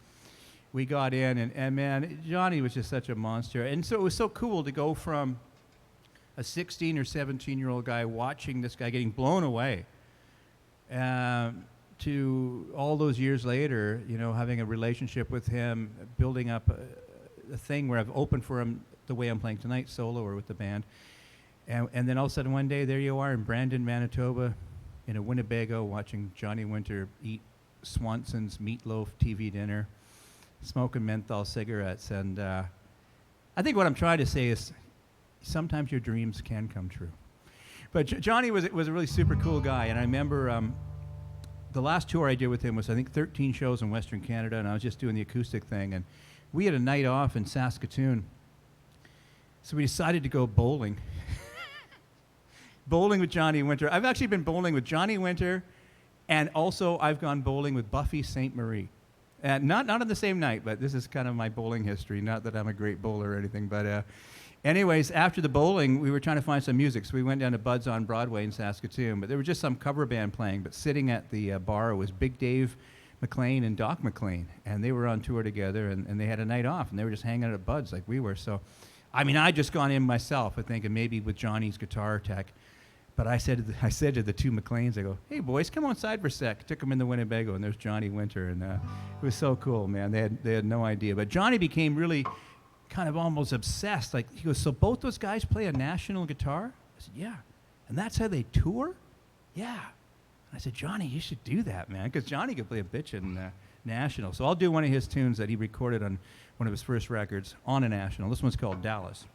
we got in, and man, Johnny was just such a monster. And so it was so cool to go from a 16 or 17-year-old guy watching this guy getting blown away to all those years later, having a relationship with him, building up a thing where I've opened for him the way I'm playing tonight, solo or with the band. And then all of a sudden one day, there you are in Brandon, Manitoba, in a Winnebago, watching Johnny Winter eat Swanson's meatloaf TV dinner, smoking menthol cigarettes. And I think what I'm trying to say is sometimes your dreams can come true. But Johnny was a really super cool guy, and I remember the last tour I did with him was, I think, 13 shows in Western Canada, and I was just doing the acoustic thing, and we had a night off in Saskatoon, so we decided to go bowling. Bowling with Johnny Winter. I've actually been bowling with Johnny Winter, and also I've gone bowling with Buffy St. Marie. Not on the same night, but this is kind of my bowling history. Not that I'm a great bowler or anything, but anyways, after the bowling, we were trying to find some music, so we went down to Bud's on Broadway in Saskatoon, but there was just some cover band playing, but sitting at the bar was Big Dave McLean and Doc McLean, and they were on tour together, and they had a night off, and they were just hanging out at Bud's like we were. So, I mean, I'd just gone in myself, I think, and maybe with Johnny's guitar tech, but I said to the two McLeans, I go, "Hey, boys, come outside for a sec." Took them in the Winnebago, and there's Johnny Winter, and it was so cool, man. They had no idea, but Johnny became really kind of almost obsessed. Like, he goes, "So both those guys play a national guitar?" I said, "Yeah." "And that's how they tour?" "Yeah." I said, "Johnny, you should do that, man," because Johnny could play a bitch in national. So I'll do one of his tunes that he recorded on one of his first records on a national. This one's called Dallas.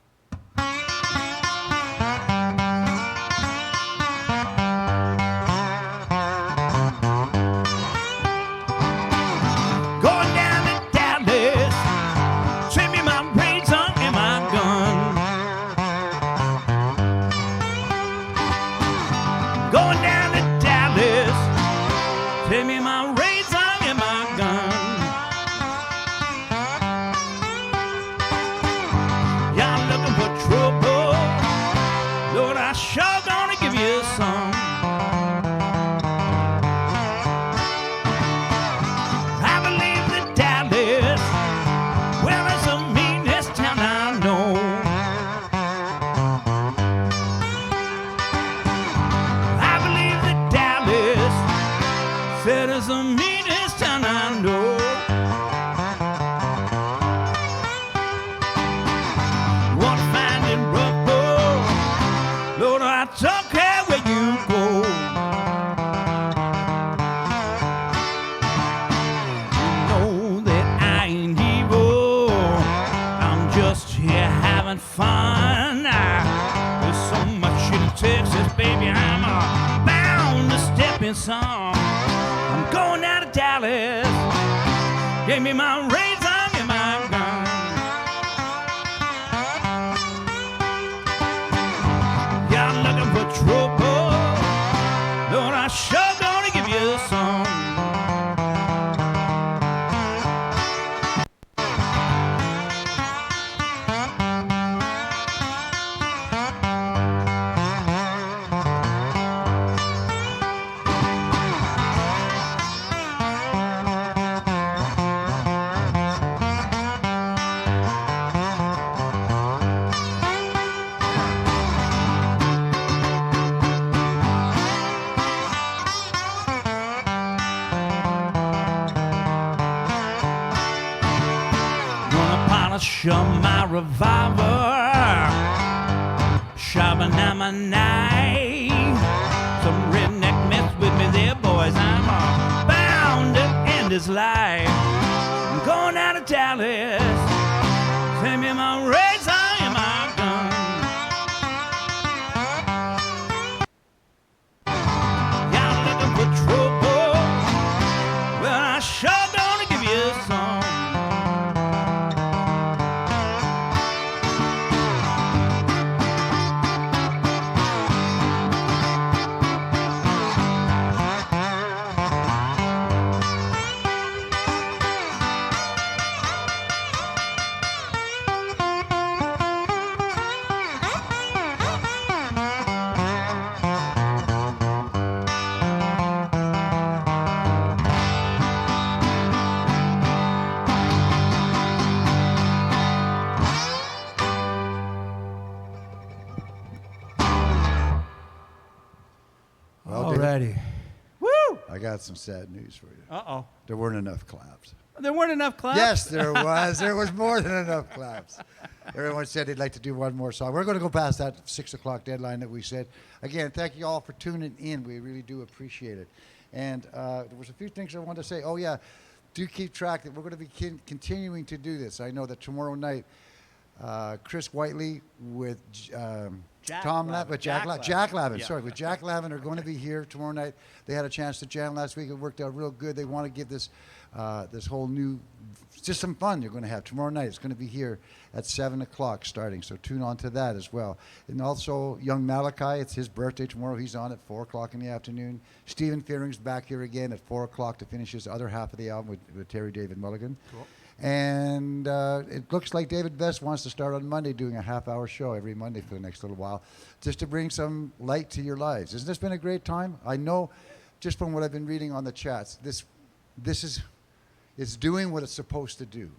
Going down to Dallas, trim me my braids on and my gun. is the meanest town I know. Wanna find it rough, boy. Lord, I don't care where you go. You know that I ain't evil. I'm just here having fun. There's so much shit in Texas, baby. I'm bound to step in some. I'm going out of Dallas. Give me my razor and my gun. Yeah, I'm looking for trouble. Lord, I sure gonna give you some. My revolver, sharpen now my knife. Some redneck mess with me there, boys. I'm bound to end his life. I'm going out of Dallas. Send me my razor and my gun. Y'all looking for trouble? Well, I sure gonna give you some. Alrighty. Woo! I got some sad news for you. Uh-oh. There weren't enough claps. There weren't enough claps? Yes, there was. There was more than enough claps. Everyone said they'd like to do one more song. We're going to go past that 6 o'clock deadline that we said. Again, thank you all for tuning in. We really do appreciate it. And there was a few things I wanted to say. Oh, yeah, do keep track that we're going to be continuing to do this. I know that tomorrow night, Chris Whiteley with Jack Lavin. Yeah. Sorry, with Jack Lavin are going to be here tomorrow night. They had a chance to jam last week. It worked out real good. They want to give this this whole new, just some fun you're going to have tomorrow night. It's going to be here at 7 o'clock starting, so tune on to that as well. And also, young Malachi, it's his birthday tomorrow. He's on at 4 o'clock in the afternoon. Stephen Fearing's back here again at 4 o'clock to finish his other half of the album with Terry David Mulligan. Cool. And it looks like David Best wants to start on Monday doing a half-hour show every Monday for the next little while, just to bring some light to your lives. Hasn't this been a great time? I know, just from what I've been reading on the chats, it's doing what it's supposed to do.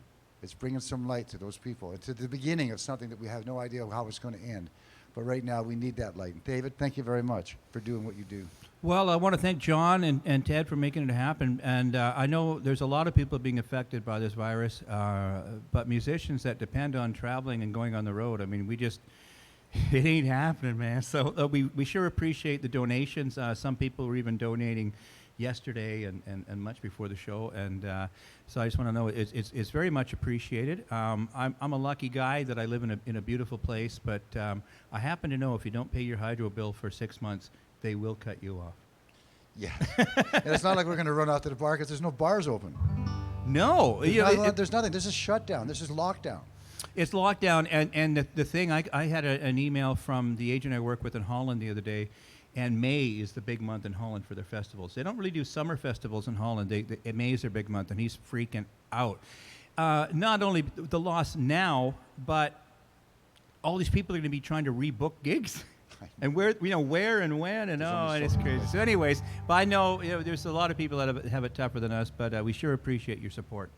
It's bringing some light to those people. It's at the beginning of something that we have no idea how it's going to end. But right now, we need that light. And David, thank you very much for doing what you do. Well, I want to thank John and Ted for making it happen. And I know there's a lot of people being affected by this virus, but musicians that depend on traveling and going on the road, I mean, it ain't happening, man. So we sure appreciate the donations. Some people were even donating yesterday and much before the show. And so I just want to know it's very much appreciated. I'm a lucky guy that I live in a beautiful place, but I happen to know if you don't pay your hydro bill for 6 months, they will cut you off. Yeah. And it's not like we're going to run out to the bar because there's no bars open. No. There's nothing. This is shutdown. This is lockdown. It's locked down. And the thing, I had an email from the agent I work with in Holland the other day, and May is the big month in Holland for their festivals. They don't really do summer festivals in Holland. May is their big month, and he's freaking out. Not only the loss now, but all these people are going to be trying to rebook gigs. And where and when, and and it's crazy. So anyways, but I know there's a lot of people that have it tougher than us, but we sure appreciate your support.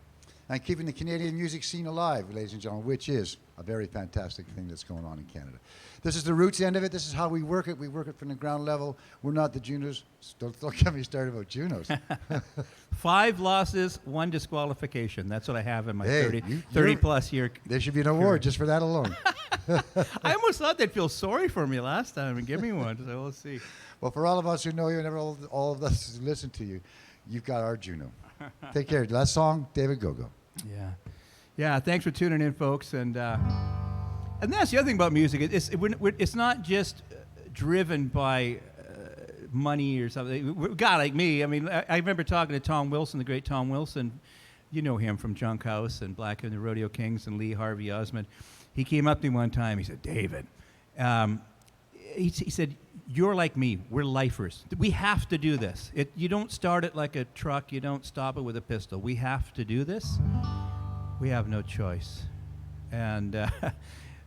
and keeping the Canadian music scene alive, ladies and gentlemen, which is a very fantastic thing that's going on in Canada. This is the roots end of it. This is how we work it. We work it from the ground level. We're not the Junos. Don't get me started about Junos. 5 losses, 1 disqualification. That's what I have in my Hey, 30 plus year. There should be an award just for that alone. I almost thought they'd feel sorry for me last time and give me one, so we'll see. Well, for all of us who know you and all of us who listen to you, you've got our Juno. Take care. Last song, David Gogo. Yeah. Thanks for tuning in, folks. And that's the other thing about music. It's not just driven by money or something. God, like me. I mean, I remember talking to Tom Wilson, the great Tom Wilson. You know him from Junk House and Black and the Rodeo Kings and Lee Harvey Osmond. He came up to me one time. He said, David, he said, you're like me. We're lifers. We have to do this. You don't start it like a truck. You don't stop it with a pistol. We have to do this. We have no choice. And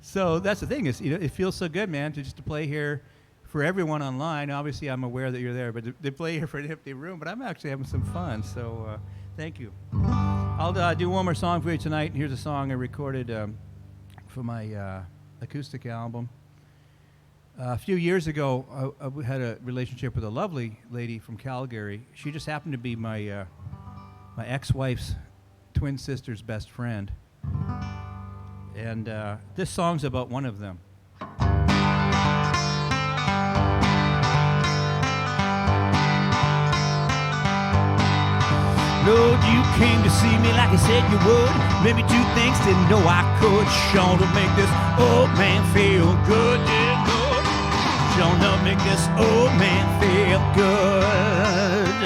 so that's the thing is, it feels so good, man, to play here for everyone online. Obviously, I'm aware that you're there, but they play here for an empty room. But I'm actually having some fun. So thank you. I'll do one more song for you tonight. Here's a song I recorded for my acoustic album. A few years ago, I had a relationship with a lovely lady from Calgary. She just happened to be my ex-wife's twin sister's best friend. And this song's about one of them. Lord, you came to see me like you said you would. Maybe 2 things, didn't know I could. Sure to make this old man feel good, yeah, Lord. Sure to make this old man feel good.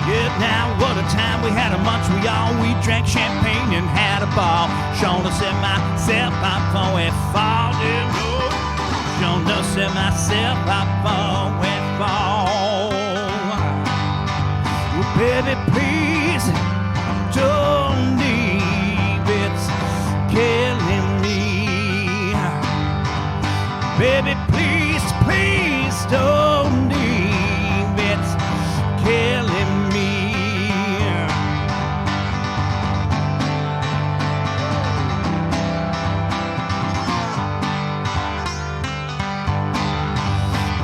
Yeah, now what a time we had a munch. We drank champagne and had a ball. Sure to set myself up for a fall, yeah, Lord. Gonna set myself up for a fall. Well, baby, please don't leave. It's killing me. Baby, please, please don't leave. It's killing me.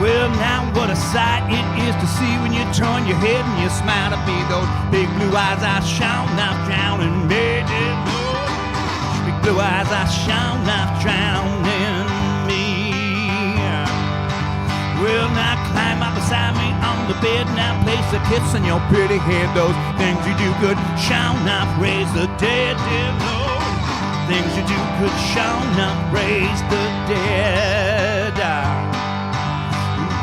Well, now what a sight it is to see when you turn your head and you smile to me. Those big blue eyes I shall not drown in me. Big blue eyes I shall not drown in me. Well, now climb up beside me on the bed. Now place a kiss on your pretty head. Those things you do good shall not raise the dead. Things you do good shall not raise the dead.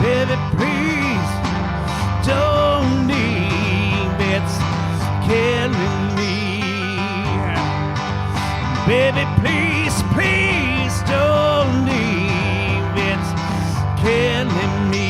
Baby, please don't leave. It's killing me. Baby, please, please don't leave. It's killing me.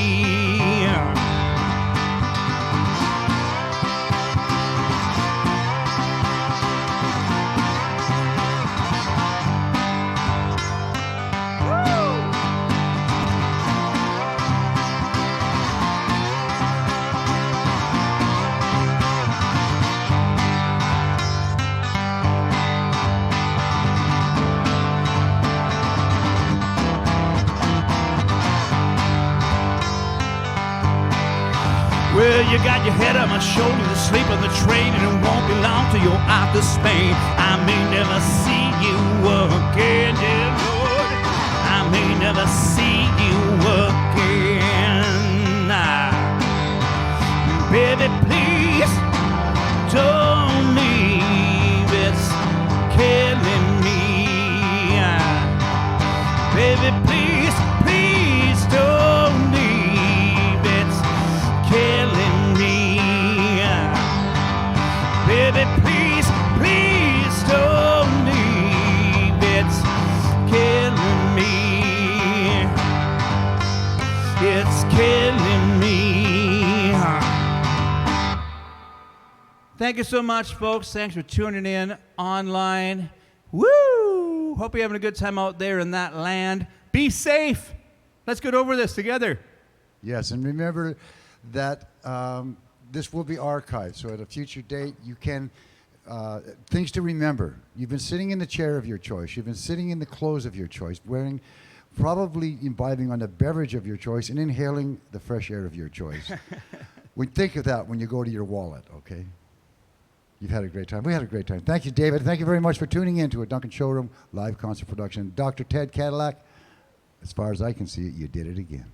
Well, you got your head on my shoulder, asleep on the train, and it won't be long till you're out to Spain. I may never see you again, dear Lord. I may never see you again. Baby, please don't leave. It's killing me. Baby, please, please don't leave. It's killing me. Baby, please, please don't leave. It's killing me. It's killing me. Thank you so much, folks. Thanks for tuning in online. Woo! Hope you're having a good time out there in that land. Be safe. Let's get over this together. Yes, and remember, that this will be archived. So at a future date, you can, things to remember. You've been sitting in the chair of your choice. You've been sitting in the clothes of your choice, wearing, probably imbibing on the beverage of your choice and inhaling the fresh air of your choice. We think of that when you go to your wallet, okay? You've had a great time. We had a great time. Thank you, David. Thank you very much for tuning in to a Duncan Showroom live concert production. Dr. Ted Cadillac, as far as I can see it, you did it again.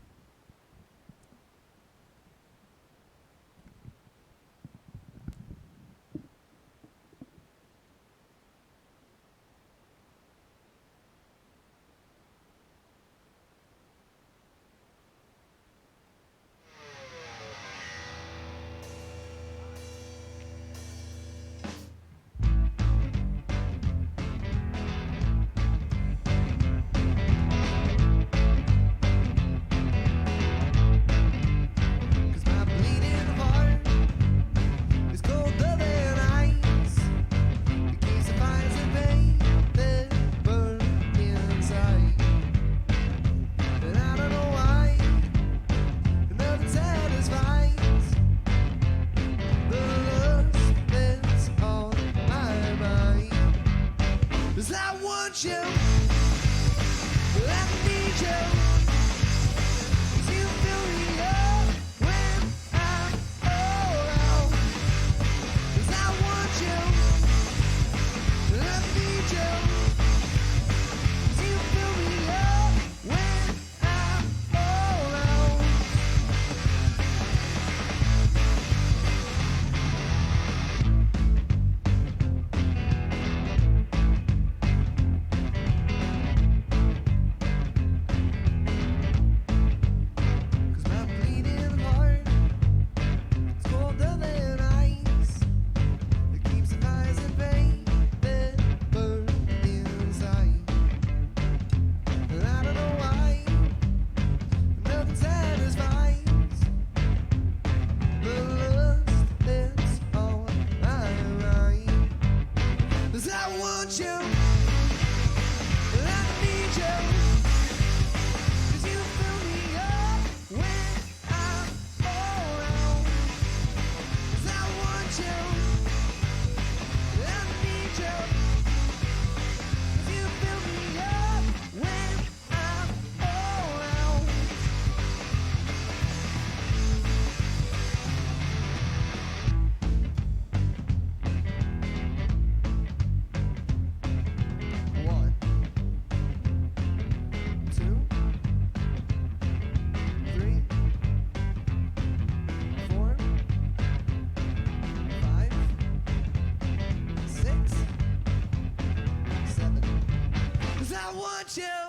I want you.